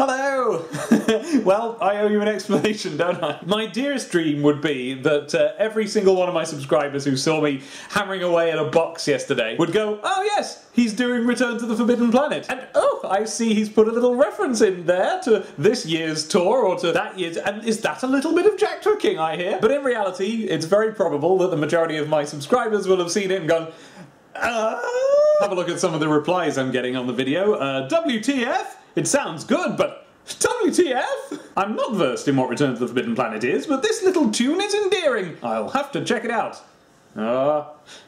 Hello! Well, I owe you an explanation, don't I? My dearest dream would be that every single one of my subscribers who saw me hammering away at a box yesterday would go, oh yes, he's doing Return to the Forbidden Planet. And oh, I see he's put a little reference in there to this year's tour or to that year's, and is that a little bit of Jack Twicking, I hear? But in reality, it's very probable that the majority of my subscribers will have seen it and gone, Have a look at some of the replies I'm getting on the video. WTF? It sounds good, but WTF? I'm not versed in what Return to the Forbidden Planet is, but this little tune is endearing. I'll have to check it out.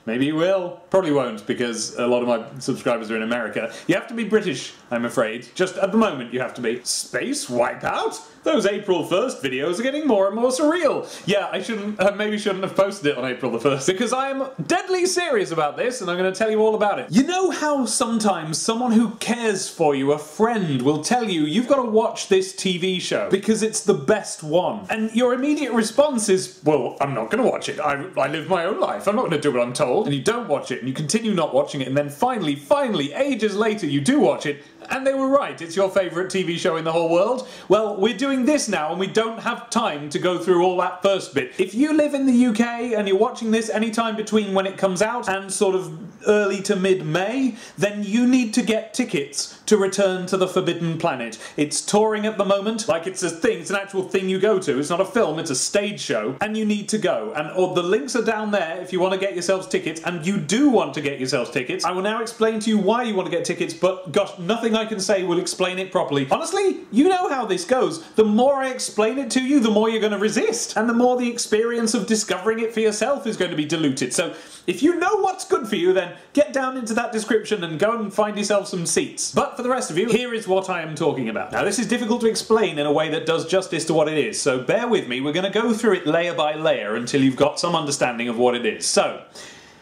Maybe you will. Probably won't, because a lot of my subscribers are in America. You have to be British, I'm afraid. Just at the moment, you have to be. Space Wipeout? Those April 1st videos are getting more and more surreal. Yeah, I maybe shouldn't have posted it on April the 1st, because I am deadly serious about this, and I'm going to tell you all about it. You know how sometimes someone who cares for you, a friend, will tell you, you've got to watch this TV show, because it's the best one. And your immediate response is, well, I'm not going to watch it. I live my own life. I'm not going to do what I'm told. And you don't watch it, and you continue not watching it, and then finally, ages later, you do watch it, and they were right, it's your favourite TV show in the whole world. Well, we're doing this now, and we don't have time to go through all that first bit. If you live in the UK and you're watching this anytime between when it comes out and sort of early to mid-May, then you need to get tickets to Return to the Forbidden Planet. It's touring at the moment, like it's a thing, it's an actual thing you go to. It's not a film, it's a stage show, and you need to go. And the links are down there if you want to get yourselves tickets, and you do want to get yourselves tickets. I will now explain to you why you want to get tickets, but gosh, nothing I can say will explain it properly. Honestly, you know how this goes. The more I explain it to you, the more you're going to resist, and the more the experience of discovering it for yourself is going to be diluted. So if you know what's good for you, then get down into that description and go and find yourself some seats. But for the rest of you, here is what I am talking about. Now, this is difficult to explain in a way that does justice to what it is, so bear with me. We're going to go through it layer by layer until you've got some understanding of what it is. So,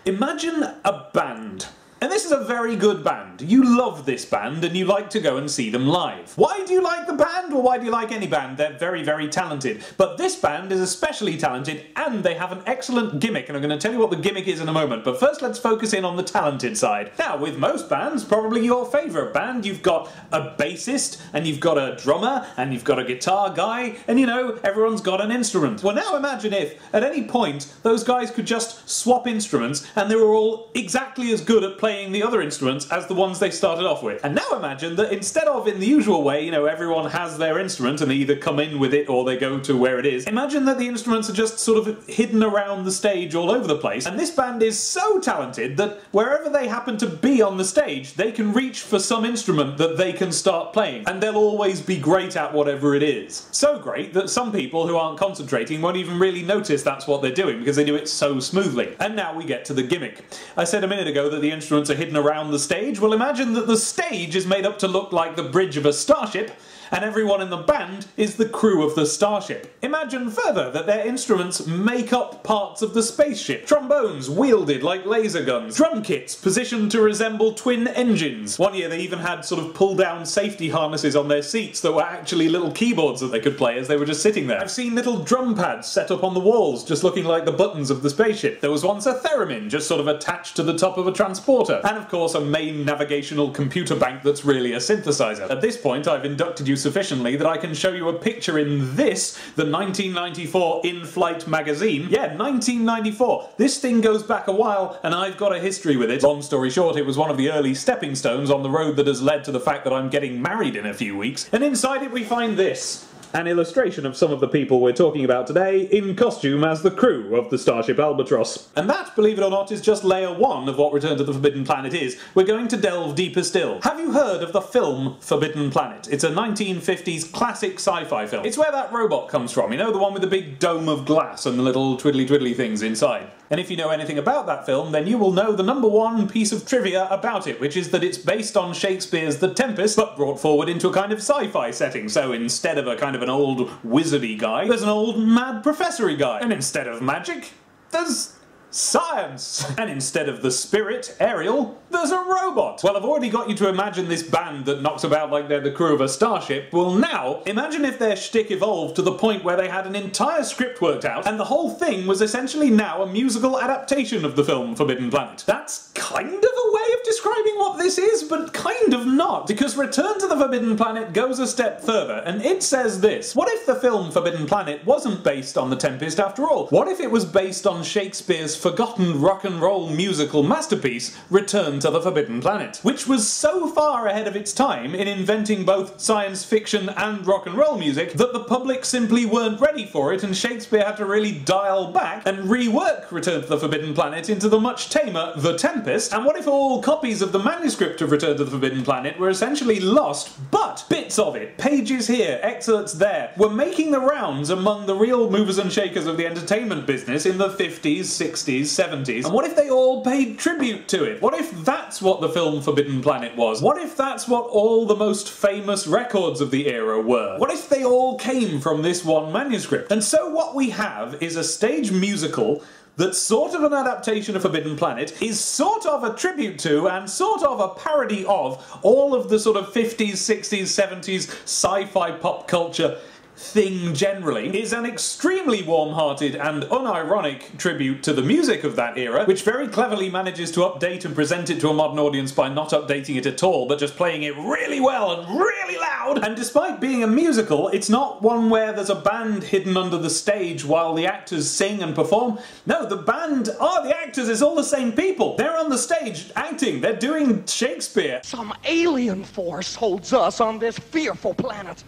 imagine a band. And this is a very good band. You love this band and you like to go and see them live. Why do you like the band? Well, why do you like any band? They're very, very talented. But this band is especially talented and they have an excellent gimmick, and I'm going to tell you what the gimmick is in a moment. But first, let's focus in on the talented side. Now, with most bands, probably your favourite band, you've got a bassist and you've got a drummer and you've got a guitar guy, and you know, everyone's got an instrument. Well, now imagine if, at any point, those guys could just swap instruments and they were all exactly as good at playing the other instruments as the ones they started off with. And now imagine that instead of in the usual way, you know, everyone has their instrument and they either come in with it or they go to where it is. Imagine that the instruments are just sort of hidden around the stage all over the place, and this band is so talented that wherever they happen to be on the stage, they can reach for some instrument that they can start playing, and they'll always be great at whatever it is. So great that some people who aren't concentrating won't even really notice that's what they're doing because they do it so smoothly. And now we get to the gimmick. I said a minute ago that the instruments are hidden around the stage. Well, imagine that the stage is made up to look like the bridge of a starship, and everyone in the band is the crew of the starship. Imagine further that their instruments make up parts of the spaceship. Trombones wielded like laser guns. Drum kits positioned to resemble twin engines. One year they even had sort of pull-down safety harnesses on their seats that were actually little keyboards that they could play as they were just sitting there. I've seen little drum pads set up on the walls just looking like the buttons of the spaceship. There was once a theremin just sort of attached to the top of a transporter. And of course a main navigational computer bank that's really a synthesizer. At this point I've inducted you sufficiently that I can show you a picture in this, the 1994 In-Flight magazine. Yeah, 1994. This thing goes back a while, and I've got a history with it. Long story short, it was one of the early stepping stones on the road that has led to the fact that I'm getting married in a few weeks. And inside it we find this. An illustration of some of the people we're talking about today in costume as the crew of the Starship Albatross. And that, believe it or not, is just layer one of what Return to the Forbidden Planet is. We're going to delve deeper still. Have you heard of the film Forbidden Planet? It's a 1950s classic sci-fi film. It's where that robot comes from, you know, the one with the big dome of glass and the little twiddly things inside. And if you know anything about that film, then you will know the #1 piece of trivia about it, which is that it's based on Shakespeare's The Tempest, but brought forward into a kind of sci-fi setting. So instead of a kind of an old wizardy guy, there's an old mad professory guy. And instead of magic, there's science! And instead of the spirit, Ariel, there's a robot! Well, I've already got you to imagine this band that knocks about like they're the crew of a starship. Well, now, imagine if their shtick evolved to the point where they had an entire script worked out, and the whole thing was essentially now a musical adaptation of the film Forbidden Planet. That's kind of a way of describing what this is, but kind of not, because Return to the Forbidden Planet goes a step further, and it says this. What if the film Forbidden Planet wasn't based on The Tempest after all? What if it was based on Shakespeare's forgotten rock and roll musical masterpiece, Return to the Forbidden Planet, which was so far ahead of its time in inventing both science fiction and rock and roll music that the public simply weren't ready for it, and Shakespeare had to really dial back and rework Return to the Forbidden Planet into the much tamer The Tempest? And what if all copies of the manuscript of Return to the Forbidden Planet were essentially lost, but bits of it, pages here, excerpts there, were making the rounds among the real movers and shakers of the entertainment business in the 50s, 60s, 70s? And what if they all paid tribute to it? What if that's what the film Forbidden Planet was? What if that's what all the most famous records of the era were? What if they all came from this one manuscript? And so what we have is a stage musical that's sort of an adaptation of Forbidden Planet, is sort of a tribute to and sort of a parody of all of the sort of 50s, 60s, 70s sci-fi pop culture thing generally, is an extremely warm-hearted and unironic tribute to the music of that era, which very cleverly manages to update and present it to a modern audience by not updating it at all, but just playing it really well and really loud. And despite being a musical, it's not one where there's a band hidden under the stage while the actors sing and perform. No, the band are the actors, it's all the same people. They're on the stage acting, they're doing Shakespeare. Some alien force holds us on this fearful planet.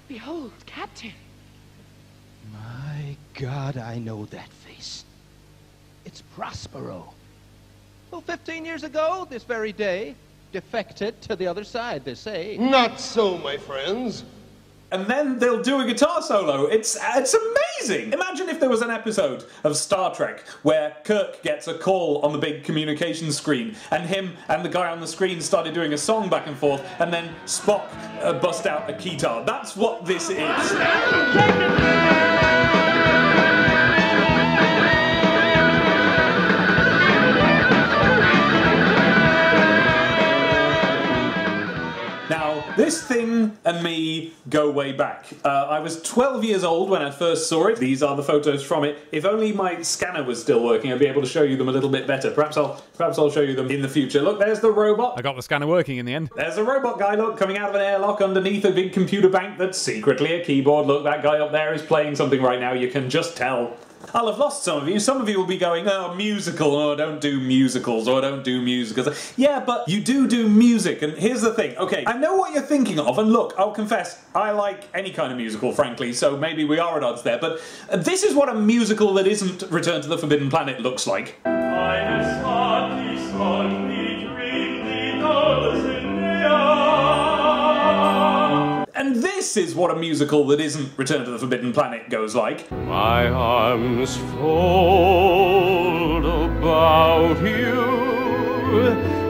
Behold, Captain. My God, I know that face. It's Prospero. Well, 15 years ago, this very day, defected to the other side, they say. Not so, my friends. And then they'll do a guitar solo. It's amazing! Imagine if there was an episode of Star Trek where Kirk gets a call on the big communication screen, and him and the guy on the screen started doing a song back and forth, and then Spock bust out a guitar. That's what this is. This thing and me go way back. I was 12 years old when I first saw it. These are the photos from it. If only my scanner was still working, I'd be able to show you them a little bit better. Perhaps I'll show you them in the future. Look, there's the robot. I got the scanner working in the end. There's a robot guy, look, coming out of an airlock underneath a big computer bank that's secretly a keyboard. Look, that guy up there is playing something right now. You can just tell. I'll have lost some of you. Some of you will be going, oh, musical, oh, don't do musicals, or don't do musicals. Yeah, but you do music, and here's the thing. Okay, I know what you're thinking of, and look, I'll confess, I like any kind of musical, frankly, so maybe we are at odds there, but this is what a musical that isn't Return to the Forbidden Planet looks like. And this is what a musical that isn't Return to the Forbidden Planet goes like. My arms fold about you,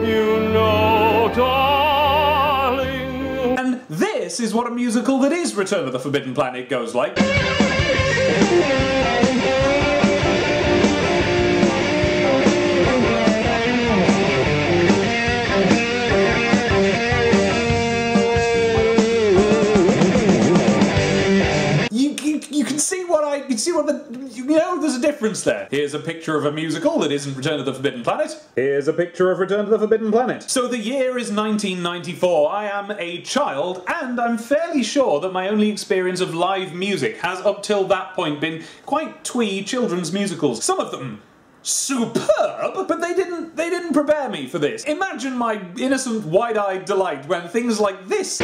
you know, darling. And this is what a musical that is Return to the Forbidden Planet goes like. There's a difference there. Here's a picture of a musical that isn't Return to the Forbidden Planet. Here's a picture of Return to the Forbidden Planet. So the year is 1994. I am a child, and I'm fairly sure that my only experience of live music has up till that point been quite twee children's musicals. Some of them superb, but they didn't prepare me for this. Imagine my innocent wide-eyed delight when things like this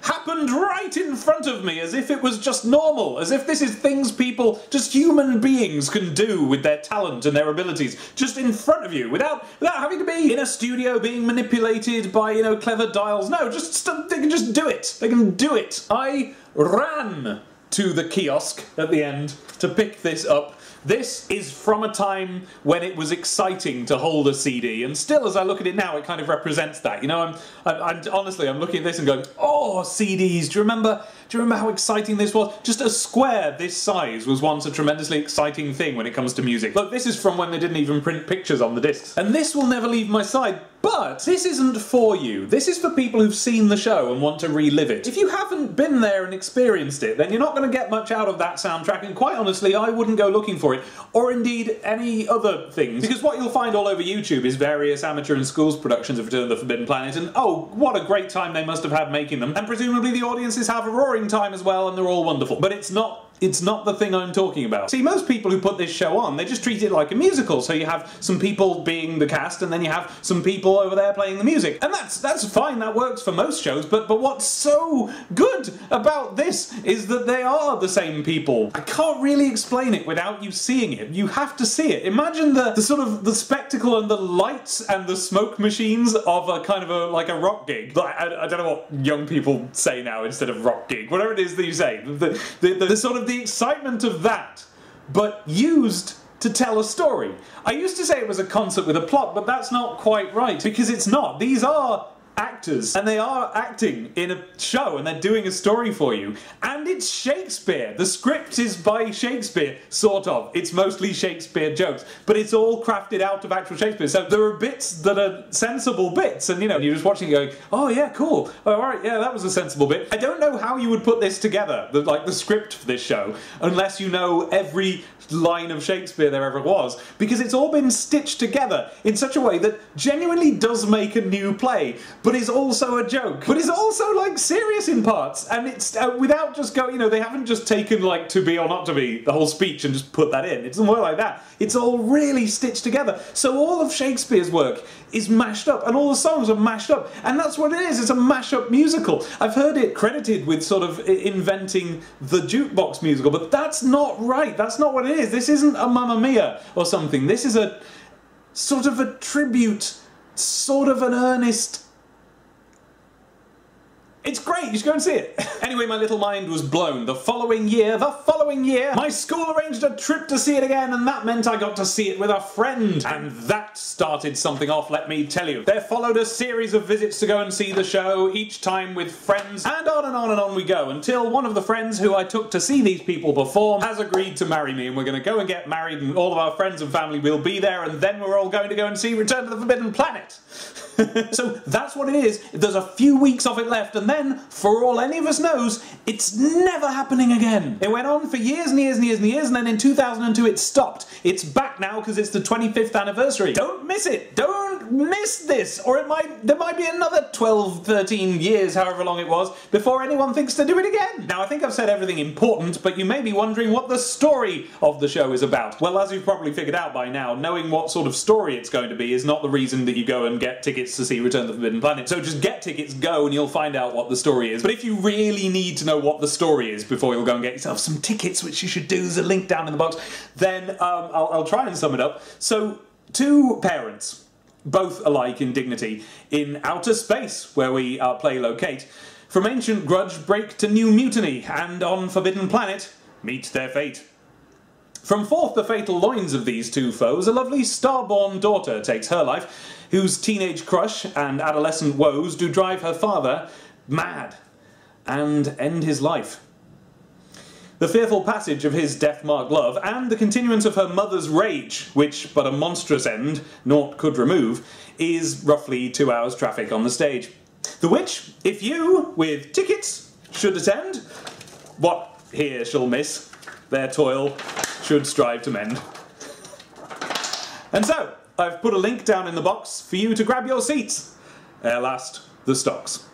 happened right in front of me, as if it was just normal, as if this is things people, just human beings, can do with their talent and their abilities, just in front of you, without having to be in a studio being manipulated by, you know, clever dials. No, they can just do it. They can do it. I ran to the kiosk at the end to pick this up. This is from a time when it was exciting to hold a CD, and still, as I look at it now, it kind of represents that. You know, I'm honestly, I'm looking at this and going, oh, CDs. Do you remember Do you remember how exciting this was? Just a square this size was once a tremendously exciting thing when it comes to music. Look, this is from when they didn't even print pictures on the discs. And this will never leave my side. But this isn't for you. This is for people who've seen the show and want to relive it. If you haven't been there and experienced it, then you're not going to get much out of that soundtrack, and quite honestly, I wouldn't go looking for it, or indeed any other things, because what you'll find all over YouTube is various amateur and schools productions of Return of the Forbidden Planet, and oh, what a great time they must have had making them, and presumably the audiences have a roaring time as well, and they're all wonderful. But it's not the thing I'm talking about. See, most people who put this show on, they just treat it like a musical, so you have some people being the cast, and then you have some people over there playing the music. And that's fine, that works for most shows, but what's so good about this is that they are the same people. I can't really explain it without you seeing it. You have to see it. Imagine the sort of the spectacle and the lights and the smoke machines of a kind of like a rock gig. I don't know what young people say now instead of rock gig, whatever it is that you say. The sort of the excitement of that, but used to tell a story. I used to say it was a concert with a plot, but that's not quite right, because it's not. These are actors, and they are acting in a show, and they're doing a story for you, and it's Shakespeare. The script is by Shakespeare, sort of. It's mostly Shakespeare jokes, but it's all crafted out of actual Shakespeare, so there are bits that are sensible bits, and you know, you're just watching it going, oh yeah, cool, oh, alright, yeah, that was a sensible bit. I don't know how you would put this together, the script for this show, unless you know every line of Shakespeare there ever was, because it's all been stitched together in such a way that genuinely does make a new play, but is also a joke, but is also like serious in parts, and it's without just going, you know, they haven't just taken like To Be or Not to Be, the whole speech, and just put that in. It doesn't work like that. It's all really stitched together. So all of Shakespeare's work is mashed up, and all the songs are mashed up, and that's what it is. It's a mash-up musical. I've heard it credited with sort of inventing the jukebox musical, but that's not right. That's not what it is. This isn't a Mamma Mia or something. This is a sort of a tribute, sort of an earnest. It's great, you should go and see it. Anyway, my little mind was blown. The following year, my school arranged a trip to see it again, and that meant I got to see it with a friend. And that started something off, let me tell you. There followed a series of visits to go and see the show, each time with friends, and on and on and on we go, until one of the friends who I took to see these people perform has agreed to marry me, and we're going to go and get married, and all of our friends and family will be there, and then we're all going to go and see Return to the Forbidden Planet. So that's what it is. There's a few weeks of it left, and then, for all any of us knows, it's never happening again. It went on for years and years and years and years, and then in 2002 it stopped. It's back now because it's the 25th anniversary. Don't miss it. Don't miss this, or there might be another 12, 13 years, however long it was, before anyone thinks to do it again. Now, I think I've said everything important, but you may be wondering what the story of the show is about. Well, as you've probably figured out by now, knowing what sort of story it's going to be is not the reason that you go and get tickets to see Return to the Forbidden Planet. So just get tickets, go, and you'll find out what the story is. But if you really need to know what the story is before you'll go and get yourself some tickets, which you should do, there's a link down in the box, then I'll try and sum it up. So, two parents, both alike in dignity, in outer space, where we play locate, from ancient grudge break to new mutiny, and on Forbidden Planet, meet their fate. From forth the fatal loins of these two foes, a lovely star-born daughter takes her life, whose teenage crush and adolescent woes do drive her father mad and end his life. The fearful passage of his death-marked love, and the continuance of her mother's rage, which but a monstrous end naught could remove, is roughly 2 hours traffic on the stage. The which, if you, with tickets, should attend, what here shall miss, their toil should strive to mend. And so, I've put a link down in the box for you to grab your seats. Ere last, the stocks.